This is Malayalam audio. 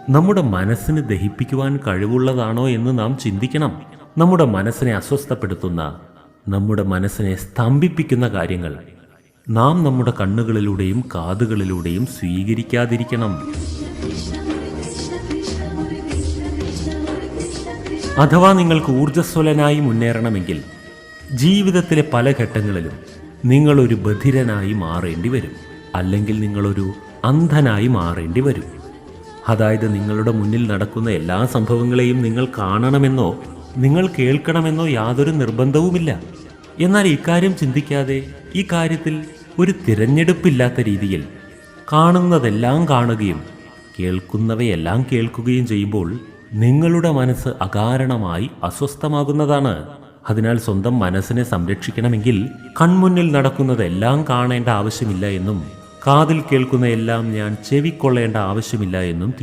നമ്മുടെ മനസ്സിന് ദഹിപ്പിക്കുവാൻ കഴിവുള്ളതാണോ എന്ന് നാം ചിന്തിക്കണം. നമ്മുടെ മനസ്സിനെ അസ്വസ്ഥപ്പെടുത്തുന്ന, നമ്മുടെ മനസ്സിനെ സ്തംഭിപ്പിക്കുന്ന കാര്യങ്ങൾ നാം നമ്മുടെ കണ്ണുകളിലൂടെയും കാതുകളിലൂടെയും സ്വീകരിക്കാതിരിക്കണം. അഥവാ നിങ്ങൾക്ക് ഊർജ്ജസ്വലനായി മുന്നേറണമെങ്കിൽ ജീവിതത്തിലെ പല ഘട്ടങ്ങളിലും നിങ്ങളൊരു ബധിരനായി മാറേണ്ടി വരും, അല്ലെങ്കിൽ നിങ്ങളൊരു അന്ധനായി മാറേണ്ടി വരും. അതായത് നിങ്ങളുടെ മുന്നിൽ നടക്കുന്ന എല്ലാ സംഭവങ്ങളെയും നിങ്ങൾ കാണണമെന്നോ നിങ്ങൾ കേൾക്കണമെന്നോ യാതൊരു നിർബന്ധവുമില്ല. എന്നാൽ ഇക്കാര്യം ചിന്തിക്കാതെ ഈ കാര്യത്തിൽ ഒരു തിരഞ്ഞെടുപ്പില്ലാത്ത രീതിയിൽ കാണുന്നതെല്ലാം കാണുകയും കേൾക്കുന്നവയെല്ലാം കേൾക്കുകയും ചെയ്യുമ്പോൾ നിങ്ങളുടെ മനസ്സ് അകാരണമായി അസ്വസ്ഥമാകുന്നതാണ്. അതിനാൽ സ്വന്തം മനസ്സിനെ സംരക്ഷിക്കണമെങ്കിൽ കൺമുന്നിൽ നടക്കുന്നതെല്ലാം കാണേണ്ട ആവശ്യമില്ല എന്നും കാതിൽ കേൾക്കുന്ന എല്ലാം ഞാൻ ചെവിക്കൊള്ളേണ്ട ആവശ്യമില്ല എന്നും